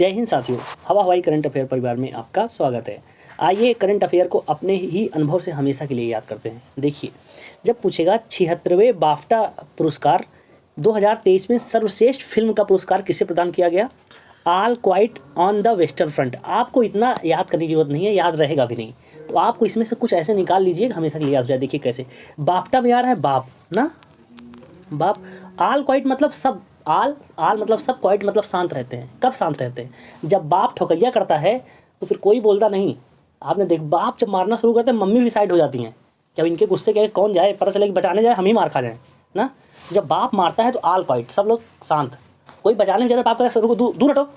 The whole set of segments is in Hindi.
जय हिंद साथियों, हवा हवाई करंट अफेयर परिवार में आपका स्वागत है। आइए करंट अफेयर को अपने ही अनुभव से हमेशा के लिए याद करते हैं। देखिए, जब पूछेगा 76वें बाफ्टा पुरस्कार 2023 में सर्वश्रेष्ठ फिल्म का पुरस्कार किसे प्रदान किया गया? All quite on the western front. आपको इतना याद करने की जरूरत नहीं है, याद रहेगा भी नहीं, तो आपको इसमें से कुछ ऐसे निकाल लीजिए हमेशा के लिए याद हो जाए। देखिए कैसे, बाफ्टा में आ रहा है बाप ना, बाप। ऑल क्वाइट मतलब सब, आल मतलब सब, क्वाइट मतलब शांत रहते हैं। कब शांत रहते हैं? जब बाप ठोकैया करता है तो फिर कोई बोलता नहीं। आपने देख, बाप जब मारना शुरू करते हैं मम्मी भी साइड हो जाती हैं कि अब इनके गुस्से के कौन जाए, पता चले कि बचाने जाए हम ही मार खा जाए ना। जब बाप मारता है तो ऑल क्वाइट, सब लोग शांत। कोई बचाने में जाता है, बाप कहता है रुको, दूर हटो,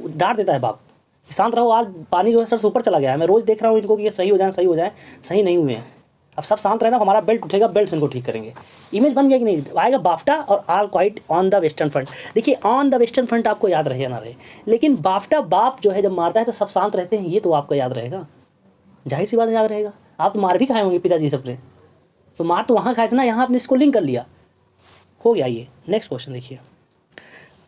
डांट देता है बाप, शांत रहो, आज पानी जो है सर से ऊपर चला गया है, मैं रोज़ देख रहा हूँ इनको कि ये सही हो जाए, सही हो जाए, सही नहीं हुए हैं। अब सब शांत रहना, हमारा बेल्ट उठेगा, बेल्ट से इनको ठीक करेंगे। इमेज बन गया कि नहीं? आएगा बाफ्टा और all quite on the western front. देखिए, ऑन द वेस्टर्न फ्रंट आपको याद रहे या ना रहे, लेकिन बाफ्टा बाप जो है जब मारता है तो सब शांत रहते हैं, ये तो आपको याद रहेगा। जाहिर सी बात है याद रहेगा। आप तो मार भी खाए होंगे पिताजी सबसे, तो मार तो वहाँ खाए थे ना, यहाँ आपने इसको लिंक कर लिया, हो गया। ये नेक्स्ट क्वेश्चन देखिए,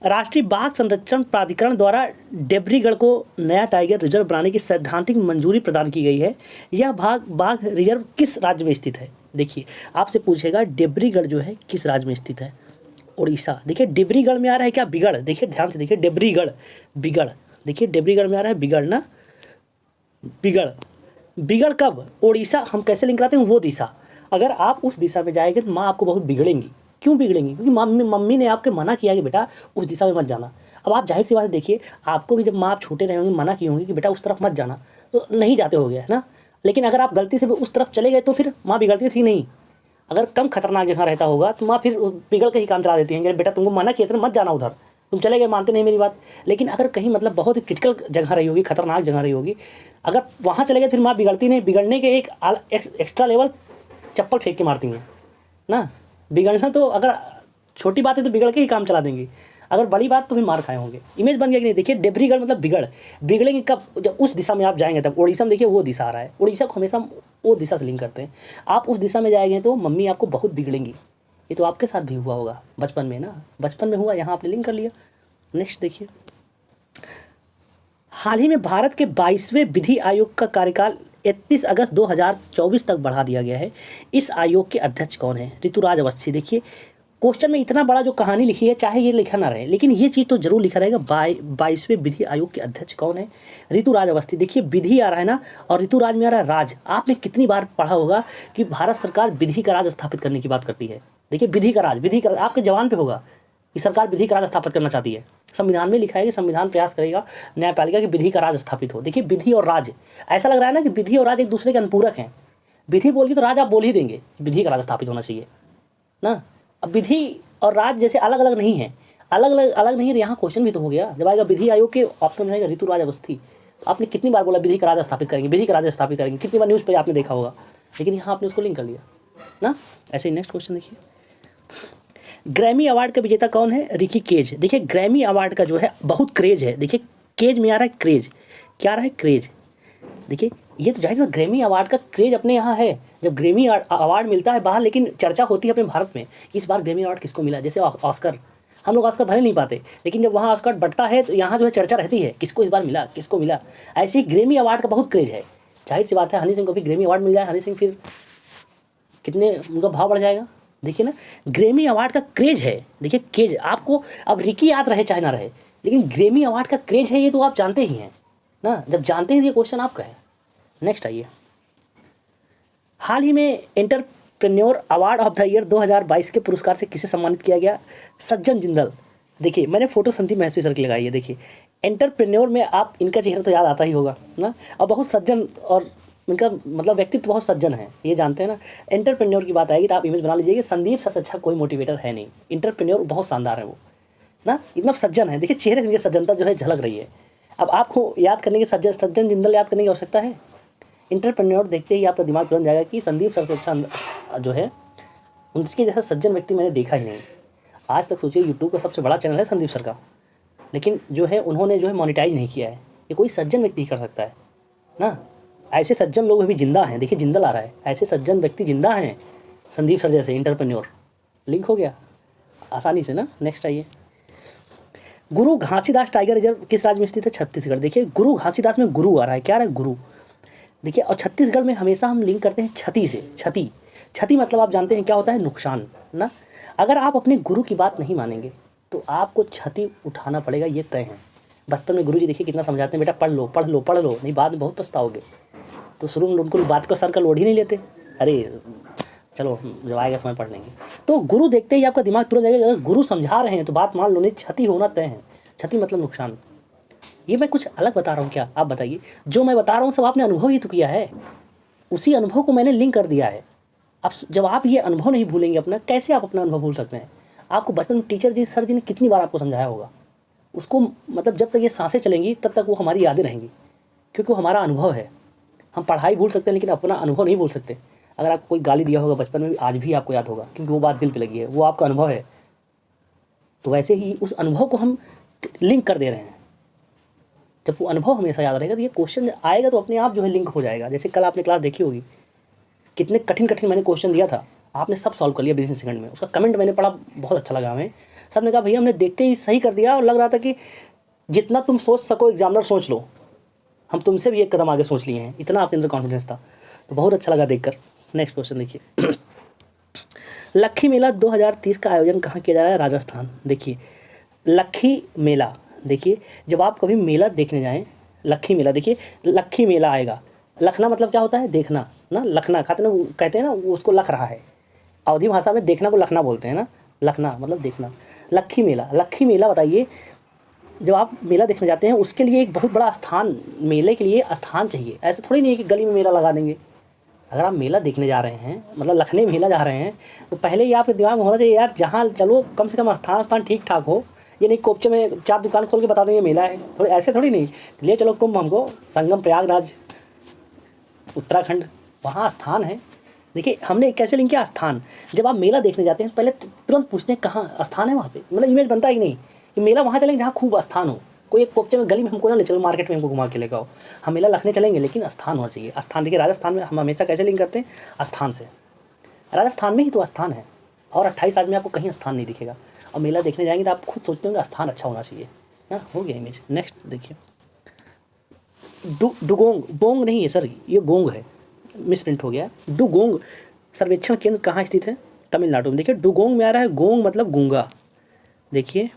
राष्ट्रीय बाघ संरक्षण प्राधिकरण द्वारा डेबरीगढ़ को नया टाइगर रिजर्व बनाने की सैद्धांतिक मंजूरी प्रदान की गई है। यह बाघ रिजर्व किस राज्य में स्थित है? देखिए, आपसे पूछेगा डेबरीगढ़ जो है किस राज्य में स्थित है? उड़ीसा। देखिए डिब्रीगढ़ में आ रहा है क्या? बिगड़। देखिए ध्यान से देखिए, डेबरीगढ़ बिगड़। देखिए डेबरीगढ़ में आ रहा है बिगड़ ना, बिगड़। बिगड़ कब? उड़ीसा। हम कैसे लिंक कराते हैं? वो दिशा। अगर आप उस दिशा में जाएंगे तो माँ आपको बहुत बिगड़ेंगी। क्यों बिगड़ेंगी? क्योंकि मम्मी ने आपके मना किया कि बेटा उस दिशा में मत जाना। अब आप जाहिर सी बात है, देखिए आपको भी जब माँ आप छोटे रहे होंगे मना की होंगी कि बेटा उस तरफ मत जाना, तो नहीं जाते होगे, है ना। लेकिन अगर आप गलती से उस तरफ चले गए तो फिर माँ बिगड़ती थी नहीं। अगर कम खतरनाक जगह रहता होगा तो माँ फिर बिगड़ के ही काम चला देती हैं, बेटा तुमको मना किया था मत जाना उधर, तुम चले गए, मानते नहीं मेरी बात। लेकिन अगर कहीं मतलब बहुत ही क्रिटिकल जगह रही होगी, खतरनाक जगह रही होगी, अगर वहाँ चले गए फिर माँ बिगड़ती नहीं, बिगड़ने के एक एक्स्ट्रा लेवल चप्पल फेंक के मारती हैं ना। बिगड़ना तो अगर छोटी बात है तो बिगड़ के ही काम चला देंगी, अगर बड़ी बात तो भी मार खाए होंगे। इमेज बन गया कि नहीं? देखिए डेबरीगढ़ मतलब बिगड़। बिगड़ेंगे कब? जब उस दिशा में आप जाएंगे तब। उड़ीसा में देखिए वो दिशा आ रहा है, उड़ीसा को हमेशा वो दिशा से लिंक करते हैं। आप उस दिशा में जाएंगे तो मम्मी आपको बहुत बिगड़ेंगी। ये तो आपके साथ भी हुआ होगा बचपन में ना, बचपन में हुआ, यहाँ आपने लिंक कर लिया। नेक्स्ट देखिए, हाल ही में भारत के 22वें विधि आयोग का कार्यकाल 31 अगस्त 2024 तक बढ़ा दिया गया है। इस आयोग के अध्यक्ष कौन है? ऋतुराज अवस्थी। देखिए क्वेश्चन में इतना बड़ा जो कहानी लिखी है, चाहे ये लिखा ना रहे, लेकिन ये चीज़ तो जरूर लिखा रहेगा। 22वें विधि आयोग के अध्यक्ष कौन है? ऋतुराज अवस्थी। देखिए विधि आ रहा है ना, और ऋतुराज में आ रहा है राज। आपने कितनी बार पढ़ा होगा कि भारत सरकार विधि का राज स्थापित करने की बात करती है। देखिए विधि का राज, विधि का राज आपके जवान पे होगा कि सरकार विधि का राज स्थापित करना चाहती है। संविधान में लिखा है कि संविधान प्रयास करेगा न्यायपालिका की विधि का राज स्थापित हो। देखिए विधि और राज, ऐसा लग रहा है ना कि विधि और राज एक दूसरे के अनुपूरक हैं। विधि बोलगी तो राज आप बोल ही देंगे, विधि का राज स्थापित होना चाहिए ना। अब विधि और राज जैसे अलग अलग नहीं है, अलग नहीं है, यहाँ क्वेश्चन भी तो हो गया। जब आएगा विधि आयोग के ऑप्शन में आएगा ऋतुराज अवस्थी। आपने कितनी बार बोला विधि का राज स्थापित करेंगे, विधि का राज स्थापित करेंगे, कितनी बार न्यूज़ पे आपने देखा होगा, लेकिन यहाँ आपने उसको लिंक कर लिया ना। ऐसे ही नेक्स्ट क्वेश्चन देखिए, ग्रैमी अवार्ड का विजेता कौन है? रिकी केज। देखिए ग्रैमी अवार्ड का जो है बहुत क्रेज है। देखिए केज में आ रहा है क्रेज, क्या आ रहा है? क्रेज। देखिए ये तो जाहिर है ग्रैमी अवार्ड का क्रेज अपने यहाँ है। जब ग्रैमी अवार्ड मिलता है बाहर, लेकिन चर्चा होती है अपने भारत में इस बार ग्रैमी अवार्ड किसको मिला। जैसे ऑस्कर, हम लोग ऑस्कर भरे नहीं पाते, लेकिन जब वहाँ ऑस्कर बढ़ता है तो यहाँ जो है चर्चा रहती है किसको इस बार मिला, किसको मिला। ऐसे ही ग्रैमी अवार्ड का बहुत क्रेज है। जाहिर सी बात है हनी सिंह को भी ग्रैमी अवार्ड मिल जाए, हनी सिंह फिर कितने उनका भाव बढ़ जाएगा। देखिए ना, ग्रैमी अवार्ड का क्रेज है। देखिए क्रेज आपको, अब रिकी याद रहे चाहे ना रहे, लेकिन ग्रैमी अवार्ड का क्रेज है, ये तो आप जानते ही हैं ना। जब जानते हैं ये क्वेश्चन आपका है। नेक्स्ट आइए, हाल ही में entrepreneur award of the year 2022 के पुरस्कार से किसे सम्मानित किया गया? सज्जन जिंदल। देखिए मैंने फोटो संदीप महसी सर की लगाई है। देखिए एंटरप्रेन्योर में आप इनका चेहरा तो याद आता ही होगा ना, और बहुत सज्जन, और इनका मतलब व्यक्तित्व बहुत सज्जन है, ये जानते हैं ना। एंटरप्रेन्योर की बात आएगी तो आप इमेज बना लीजिए कि संदीप सर से अच्छा कोई मोटिवेटर है नहीं। एंटरप्रेन्योर बहुत शानदार है वो ना, इतना सज्जन है। देखिए चेहरे से इनकी सज्जनता जो है झलक रही है। अब आपको याद करने की सज्जन जिंदल याद करने की आवश्यकता है? एंटरप्रेन्योर देखते ही आपका दिमाग खुल जाएगा कि संदीप सर से अच्छा जो है, उनके जैसा सज्जन व्यक्ति मैंने देखा ही नहीं आज तक। सोचिए यूट्यूब का सबसे बड़ा चैनल है संदीप सर का, लेकिन जो है उन्होंने जो है मोनेटाइज नहीं किया है। ये कोई सज्जन व्यक्ति ही कर सकता है ना। ऐसे सज्जन लोग अभी जिंदा हैं। देखिए जिंदल आ रहा है, ऐसे सज्जन व्यक्ति जिंदा हैं संदीप सर जैसे। एंटरप्रेन्योर लिंक हो गया आसानी से ना। नेक्स्ट आइए, गुरु घासीदास टाइगर रिजर्व किस राज्य में स्थित है? छत्तीसगढ़। देखिए गुरु घासीदास में गुरु आ रहा है, क्या आ रहा है? गुरु। देखिए और छत्तीसगढ़ में हमेशा हम लिंक करते हैं क्षति से। क्षति, क्षति मतलब आप जानते हैं क्या होता है? नुकसान ना। अगर आप अपने गुरु की बात नहीं मानेंगे तो आपको क्षति उठाना पड़ेगा, ये तय है। बचपन में गुरुजी देखिए कितना समझाते हैं, बेटा पढ़ लो पढ़ लो पढ़ लो, नहीं बाद में बहुत पछताओगे। तो शुरू में उनको बात को सर का लोड ही नहीं लेते, अरे चलो जब आएगा समय पढ़ लेंगे। तो गुरु देखते ही आपका दिमाग तुरंत जाएगा, अगर गुरु समझा रहे हैं तो बात मान लो, नहीं क्षति होना तय है। क्षति मतलब नुकसान। ये मैं कुछ अलग बता रहा हूँ क्या? आप बताइए। जो मैं बता रहा हूँ सब आपने अनुभव ही तो किया है, उसी अनुभव को मैंने लिंक कर दिया है। अब जब आप ये अनुभव नहीं भूलेंगे अपना, कैसे आप अपना अनुभव भूल सकते हैं? आपको बचपन में टीचर जी सर जी ने कितनी बार आपको समझाया होगा, उसको मतलब जब तक ये सांसें चलेंगी तब तक वो हमारी यादें रहेंगी, क्योंकि वो हमारा अनुभव है। हम पढ़ाई भूल सकते हैं लेकिन अपना अनुभव नहीं भूल सकते। अगर आपको कोई गाली दिया होगा बचपन में भी, आज भी आपको याद होगा, क्योंकि वो बात दिल पे लगी है, वो आपका अनुभव है। तो वैसे ही उस अनुभव को हम लिंक कर दे रहे हैं। जब वो अनुभव हमेशा याद रहेगा तो ये क्वेश्चन आएगा तो अपने आप जो है लिंक हो जाएगा। जैसे कल आपने क्लास देखी होगी, कितने कठिन कठिन मैंने क्वेश्चन दिया था, आपने सब सॉल्व कर लिया 20 सेकंड में। उसका कमेंट मैंने पढ़ा, बहुत अच्छा लगा हमें। सब ने कहा भैया हमने देखते ही सही कर दिया, और लग रहा था कि जितना तुम सोच सको एग्जामिनर सोच लो, हम तुमसे भी एक कदम आगे सोच लिए हैं, इतना आपके अंदर कॉन्फिडेंस था। तो बहुत अच्छा लगा देखकर। नेक्स्ट क्वेश्चन देखिए। लक्खी मेला 2030 का आयोजन कहाँ किया जा रहा है? राजस्थान। देखिए लक्खी मेला, देखिए जब आप कभी मेला देखने जाएं, लक्खी मेला, देखिए लक्खी मेला आएगा। लखना मतलब क्या होता है? देखना ना, लखना खाते ना, कहते हैं ना उसको लख रहा है। अवधी भाषा में देखना को लखना बोलते हैं ना, लखना मतलब देखना। लक्खी मेला, लक्खी मेला बताइए, जब आप मेला देखने जाते हैं उसके लिए एक बहुत बड़ा स्थान, मेले के लिए स्थान चाहिए। ऐसे थोड़ी नहीं है कि गली में मेला लगा देंगे। अगर आप मेला देखने जा रहे हैं, मतलब लखने मेला जा रहे हैं, तो पहले ही आपके दिमाग में होना चाहिए यार जहाँ चलो कम से कम स्थान ठीक ठाक हो। ये नहीं कोपचे में 4 दुकान खोल के बता देंगे मेला है, थोड़ी ऐसे थोड़ी नहीं। ले चलो कुंभ हमको, संगम प्रयागराज उत्तराखंड, वहाँ स्थान है। देखिए हमने कैसे लिंक किया? स्थान। जब आप मेला देखने जाते हैं पहले तुरंत पूछते हैं कहाँ स्थान है वहाँ पे, मतलब इमेज बनता है कि नहीं कि मेला वहाँ चलेंगे जहाँ खूब स्थान हो। कोई एक कोपचे में गली में हमको ना ले चलो, मार्केट में हमको घुमा के लेकर आओ। हम मेला लखने चलेंगे लेकिन स्थान होना चाहिए। स्थान देखिए राजस्थान में हम हमेशा कैसे लिंक करते हैं? स्थान से। राजस्थान में ही तो स्थान है, और 28 राज्य में आपको कहीं स्थान नहीं दिखेगा। और मेला देखने जाएंगे तो आप खुद सोचते होंगे स्थान अच्छा होना चाहिए ना। हो गया इमेज। नेक्स्ट देखिए, डुगोंग, बोंग नहीं है सर, ये गोंग है, मिसप्रिंट हो गया। डुगोंग सर्वेक्षण केंद्र कहाँ स्थित है? तमिलनाडु में। देखिए डुगोंग में आ रहा है गोंग मतलब गूंगा। देखिए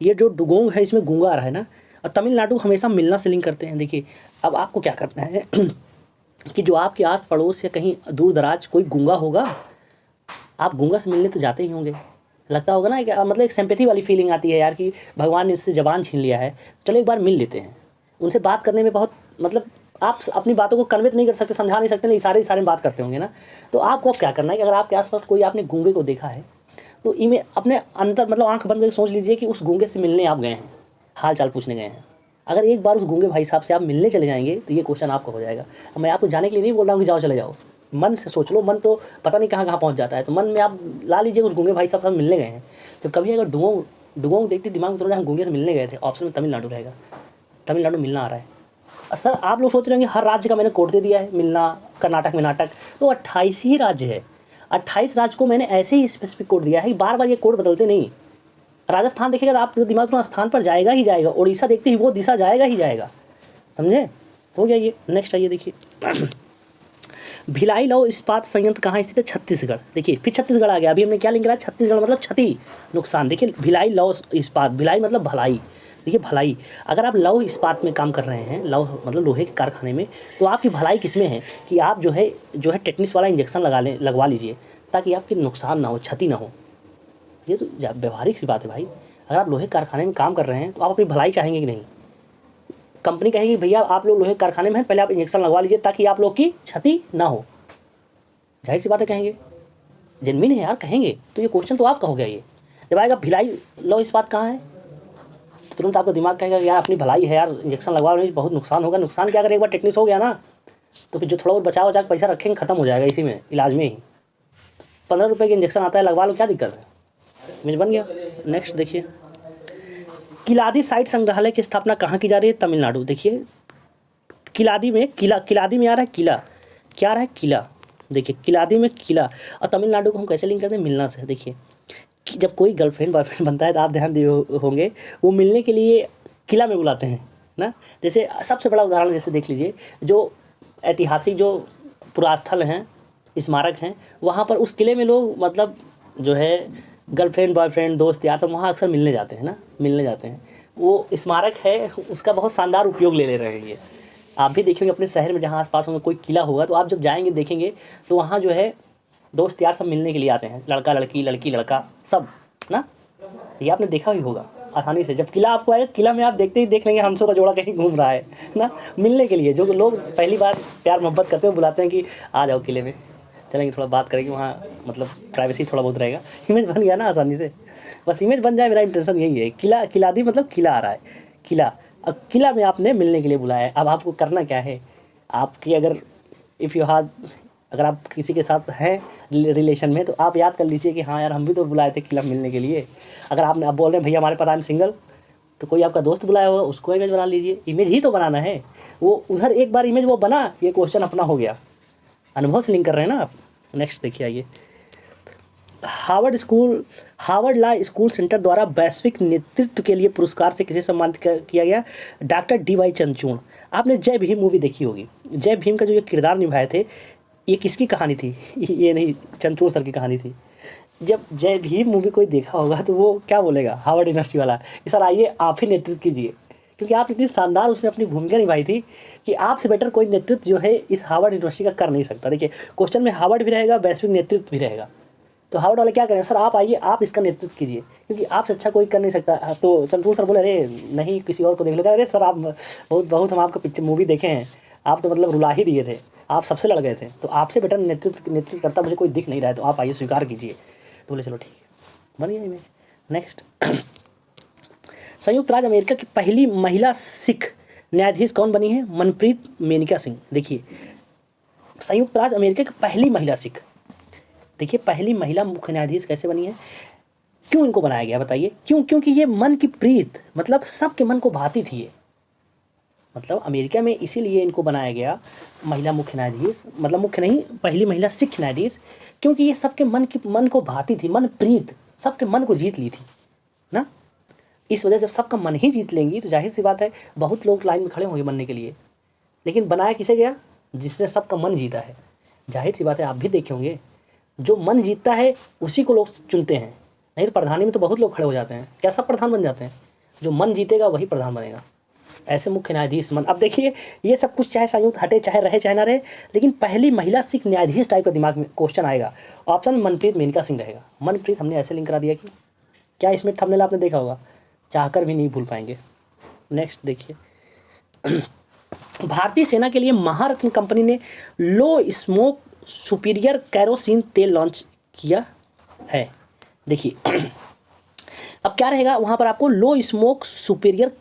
ये जो डुगोंग है इसमें गूंगा आ रहा है ना, और तमिलनाडु हमेशा मिलना से लिंक करते हैं। देखिए अब आपको क्या करना है कि जो आपके आस पड़ोस या कहीं दूर दराज कोई गूंगा होगा, आप गूंगा से मिलने तो जाते ही होंगे। लगता होगा ना कि मतलब एक सिंपैथी वाली फीलिंग आती है यार कि भगवान ने इससे ज़बान छीन लिया है, चलो एक बार मिल लेते हैं। उनसे बात करने में बहुत मतलब आप अपनी बातों को कन्वे तो नहीं कर सकते, समझा नहीं सकते, नहीं इशारे में बात करते होंगे ना। तो आपको अब क्या करना है कि अगर आपके आसपास कोई आपने गूंगे को देखा है तो इमें अपने अंदर मतलब आंख बंद करके सोच लीजिए कि उस गूंगे से मिलने आप गए हैं, हाल चाल पूछने गए हैं। अगर एक बार उस गूंगे भाई साहब से आप मिलने चले जाएंगे तो ये क्वेश्चन आपका हो जाएगा। मैं आपको जाने के लिए नहीं बोल रहा हूँ कि जाओ चले जाओ, मन से सोच लो। मन तो पता नहीं कहाँ कहाँ पहुँच जाता है, तो मन में आप ला लीजिए उस गूंगे भाई साहब से मिलने गए हैं। तो कभी अगर डुगोंग देखते दिमाग में तुरंत हम गूंगे से मिलने गए थे, ऑप्शन में तमिलनाडु रहेगा। तमिलनाडु मिलना आ रहा है। सर आप लोग सोच रहे होंगे हर राज्य का मैंने कोड दे दिया है मिलना, कर्नाटक में नाटक, तो 28 ही राज्य है। 28 राज्य को मैंने ऐसे ही स्पेसिफिक कोड दिया है, बार बार ये कोड बदलते नहीं। राजस्थान देखिएगा तो आपके दिमाग में स्थान पर जाएगा ही जाएगा, उड़ीसा देखते ही वो दिशा जाएगा ही जाएगा, समझे? हो गया ये। नेक्स्ट आइए देखिए, भिलाई लौह इस्पात संयंत्र कहाँ स्थित है? छत्तीसगढ़। देखिए फिर छत्तीसगढ़ आ गया। अभी हमने क्या लिंक करा? छत्तीसगढ़ मतलब क्षति, नुकसान। देखिए भिलाई लौह इस्पात, भिलाई मतलब भलाई। देखिए भलाई, अगर आप लौह इस्पात में काम कर रहे हैं, लौह मतलब लोहे के कारखाने में, तो आपकी भलाई किस में है कि आप जो है टेटनिस वाला इंजेक्शन लगवा लीजिए ताकि आपकी नुकसान ना हो, क्षति ना हो। ये तो व्यवहारिक सी बात है भाई। अगर आप लोहे कारखाने में काम कर रहे हैं तो आप अपनी भलाई चाहेंगे कि नहीं? कंपनी कहेगी भैया आप लोग लोहे कारखाने में हैं, पहले आप इंजेक्शन लगवा लीजिए ताकि आप लोग की क्षति ना हो। जाहिर सी बातें कहेंगे, जेनविन है यार, कहेंगे। तो ये क्वेश्चन तो आपका हो गया। ये जब आएगा भिलाई लौह इस्पात कहाँ है, तो तुरंत आपका दिमाग कहेगा यार अपनी भलाई है यार, इंजेक्शन लगवा लो, बहुत नुकसान होगा। नुकसान क्या, अगर एक बार टेटनिस हो गया ना तो फिर जो थोड़ा बहुत बचा पैसा रखेंगे खत्म हो जाएगा इसी में, इलाज में ही। 15 रुपये का इंजेक्शन आता है, लगवा लो, क्या दिक्कत है? इमेज बन गया। नेक्स्ट देखिए, किलादी साइट संग्रहालय की स्थापना कहाँ की जा रही है? तमिलनाडु। देखिए किलादी में, किलादी में आ रहा है किला, क्या आ रहा है? किला। देखिए किलादी में किला, और तमिलनाडु को हम कैसे लिंक करते हैं? मिलना से। देखिए कि जब कोई गर्लफ्रेंड बॉयफ्रेंड बनता है तो आप ध्यान दिए होंगे वो मिलने के लिए किला में बुलाते हैं ना। जैसे सबसे बड़ा उदाहरण जैसे देख लीजिए, जो ऐतिहासिक जो पुरास्थल हैं, स्मारक हैं, वहाँ पर उस किले में लोग मतलब जो है गर्लफ्रेंड बॉयफ्रेंड दोस्त यार सब वहाँ अक्सर मिलने जाते हैं ना, मिलने जाते हैं। वो स्मारक है, उसका बहुत शानदार उपयोग ले रहे हैं ये। आप भी देखेंगे अपने शहर में जहाँ आस-पास में कोई किला होगा तो आप जब जाएंगे देखेंगे तो वहाँ जो है दोस्त यार सब मिलने के लिए आते हैं, लड़का लड़की लड़की लड़का सब ना। ये आपने देखा ही होगा आसानी से। जब किला आपको आएगा, किला में आप देखते ही देख लेंगे हंसों का जोड़ा कहीं घूम रहा है ना, मिलने के लिए। जो लोग पहली बार प्यार मोहब्बत करते हैं बुलाते हैं कि आ जाओ किले में, चलेंगे थोड़ा बात करेंगे वहाँ, मतलब प्राइवेसी थोड़ा बहुत रहेगा। इमेज बन गया ना आसानी से, बस इमेज बन जाए, मेरा इंटेंशन यही है। किला किलादी मतलब किला आ रहा है, किला। अब किला में आपने मिलने के लिए बुलाया है, अब आपको करना क्या है, आपकी अगर इफ़ यू हैव, अगर आप किसी के साथ हैं रिलेशन में तो आप याद कर लीजिए कि हाँ यार हम भी तो बुलाए थे किला मिलने के लिए। अगर आपने, आप बोल रहे हैं भैया हमारे पास आई एम सिंगल, तो कोई आपका दोस्त बुलाया होगा, उसको इमेज बना लीजिए। इमेज ही तो बनाना है, वो उधर एक बार इमेज वो बना, ये क्वेश्चन अपना हो गया। अनुभव से लिंक कर रहे हैं ना आप। नेक्स्ट देखिए, आइए। हार्वर्ड लॉ स्कूल सेंटर द्वारा वैश्विक नेतृत्व के लिए पुरस्कार से किसे सम्मानित किया गया? Doctor DY Chandrachud. आपने जय भीम मूवी देखी होगी, जय भीम का जो ये किरदार निभाए थे, ये किसकी कहानी थी? ये नहीं, चंद्रचूड़ सर की कहानी थी। जब जय भीम मूवी कोई देखा होगा तो वो क्या बोलेगा, हार्वर्ड यूनिवर्सिटी वाला, कि सर आइए आप ही नेतृत्व कीजिए, क्योंकि आप इतनी शानदार उसमें अपनी भूमिका निभाई थी कि आपसे बेटर कोई नेतृत्व जो है इस हार्वर्ड यूनिवर्सिटी का कर नहीं सकता। देखिए क्वेश्चन में हार्वर्ड भी रहेगा, वैश्विक नेतृत्व भी रहेगा, तो हार्वर्ड वाले क्या करें, सर आप आइए आप इसका नेतृत्व कीजिए, क्योंकि आपसे अच्छा कोई कर नहीं सकता। तो चंद्रचूड़ सर बोले अरे नहीं किसी और को देख लो। अरे सर आप बहुत हम आपका पिक्चर मूवी देखे हैं, आप तो मतलब रुला ही दिए थे, आप सबसे लड़ गए थे, तो आपसे बेटर नेतृत्व करता मुझे कोई दिख नहीं रहा है, तो आप आइए स्वीकार कीजिए। तो बोले चलो ठीक है, बन गया इमेज। नेक्स्ट, संयुक्त राज्य अमेरिका की पहली महिला सिख न्यायाधीश कौन बनी है? मनप्रीत मेनका सिंह। देखिए संयुक्त राज्य अमेरिका की पहली महिला सिख, देखिए पहली महिला मुख्य न्यायाधीश कैसे बनी है, क्यों इनको बनाया गया बताइए? क्यों? क्योंकि ये मन की प्रीत, मतलब सबके मन को भाती थी ये, मतलब अमेरिका में इसीलिए इनको बनाया गया महिला मुख्य न्यायाधीश, मतलब मुख्य नहीं, पहली महिला सिख न्यायाधीश, क्योंकि ये सबके मन को भाती थी, मन प्रीत, सबके मन को जीत ली थी ना। इस वजह से जब सबका मन ही जीत लेंगी तो जाहिर सी बात है बहुत लोग लाइन में खड़े होंगे बनने के लिए। लेकिन बनाया किसे गया? जिसने सबका मन जीता है। जाहिर सी बात है आप भी देखे होंगे, जो मन जीतता है उसी को लोग चुनते हैं, नहीं तो प्रधानी में तो बहुत लोग खड़े हो जाते हैं। क्या सब प्रधान बन जाते हैं? जो मन जीतेगा वही प्रधान बनेगा। ऐसे मुख्य न्यायाधीश मन, अब देखिए ये सब कुछ चाहे संयुक्त हटे चाहे रहे चाहे ना रहे, लेकिन पहली महिला सिख न्यायाधीश टाइप का दिमाग में क्वेश्चन आएगा। ऑप्शन में मनप्रीत मेनका सिंह रहेगा। मनप्रीत हमने ऐसे लिंक करा दिया कि क्या इसमें थंबनेल आपने देखा होगा, चाहकर भी नहीं भूल पाएंगे। नेक्स्ट देखिए, भारतीय सेना के लिए महारत्न कंपनी ने लो स्मोक सुपीरियर कैरोसिन तेल लॉन्च किया है। देखिए अब क्या रहेगा वहाँ पर, आपको लो स्मोक सुपीरियर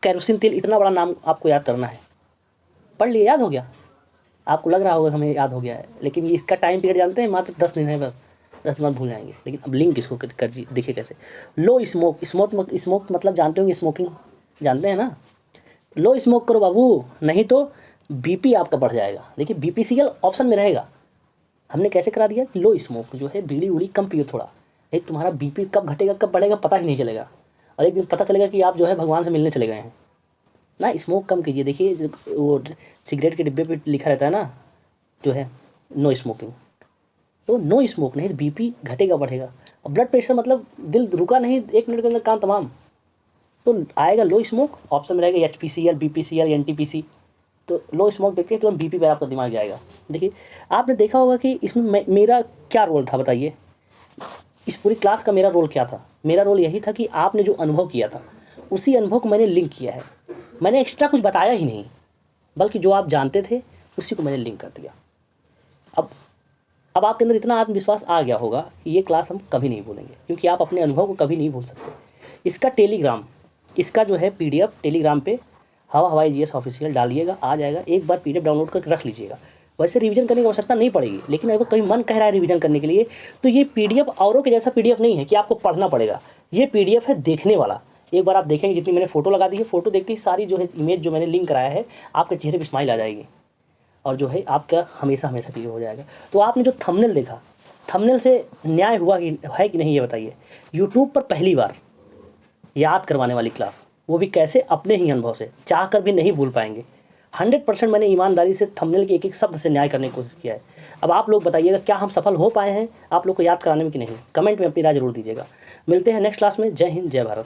कैरोसिन तेल, इतना बड़ा नाम आपको याद करना है। पढ़ लिए, याद हो गया आपको, लग रहा होगा हमें याद हो गया है, लेकिन इसका टाइम पीरियड जानते हैं, मात्र 10 दिन है बस, 10 दिन बाद भूल जाएंगे। लेकिन अब लिंक इसको कर देखिए कैसे, लो स्मोक मतलब जानते होंगे, स्मोकिंग जानते हैं ना। लो स्मोक करो बाबू, नहीं तो बीपी आपका बढ़ जाएगा। देखिए BPCL ऑप्शन में रहेगा। हमने कैसे करा दिया कि लो स्मोक जो है, बीड़ी उड़ी कम पियो थोड़ा, नहीं तुम्हारा बीपी कब घटेगा कब बढ़ेगा पता ही नहीं चलेगा, और एक दिन पता चलेगा कि आप जो है भगवान से मिलने चले गए हैं ना। स्मोक कम कीजिए। देखिए वो सिगरेट के डिब्बे पे लिखा रहता है ना जो है नो स्मोकिंग, तो नो स्मोक, नहीं तो बीपी घटेगा बढ़ेगा। और ब्लड प्रेशर मतलब दिल रुका नहीं, 1 मिनट के अंदर काम तमाम, तो आएगा लो स्मोक। ऑप्शन में रहेगा HPCL, BPCL, NTPC। तो लो स्मोक देखते हैं तो BP पर आपका दिमाग जाएगा। देखिए आपने देखा होगा कि इसमें मेरा क्या रोल था बताइए, इस पूरी क्लास का मेरा रोल क्या था? मेरा रोल यही था कि आपने जो अनुभव किया था उसी अनुभव को मैंने लिंक किया है। मैंने एक्स्ट्रा कुछ बताया ही नहीं, बल्कि जो आप जानते थे उसी को मैंने लिंक कर दिया। अब आपके अंदर इतना आत्मविश्वास आ गया होगा कि ये क्लास हम कभी नहीं भूलेंगे, क्योंकि आप अपने अनुभव को कभी नहीं भूल सकते। इसका टेलीग्राम, इसका जो है PDF टेलीग्राम पे हवाई GS ऑफिशियल डालिएगा, आ जाएगा। एक बार PDF डाउनलोड करके रख लीजिएगा। वैसे रिवीजन करने की आवश्यकता नहीं पड़ेगी, लेकिन अगर कभी मन कह रहा है रिवीजन करने के लिए तो ये PDF औरों के जैसा PDF नहीं है कि आपको पढ़ना पड़ेगा। ये PDF है देखने वाला। एक बार आप देखेंगे, जितनी मैंने फोटो लगा दी है, फोटो देखते ही सारी जो है इमेज जो मैंने लिंक कराया है आपके चेहरे पर स्माइल आ जाएगी, और जो है आपका हमेशा क्लियर हो जाएगा। तो आपने जो थंबनेल देखा थंबनेल से न्याय हुआ कि है कि नहीं ये बताइए। यूट्यूब पर पहली बार याद करवाने वाली क्लास, वो भी कैसे, अपने ही अनुभव से, चाह कर भी नहीं भूल पाएंगे। 100% मैंने ईमानदारी से थंबनेल के एक एक शब्द से न्याय करने की कोशिश किया है। अब आप लोग बताइएगा क्या हम सफल हो पाए हैं आप लोग को याद कराने में कि नहीं। कमेंट में अपनी राय जरूर दीजिएगा। मिलते हैं नेक्स्ट क्लास में। जय हिंद, जय भारत।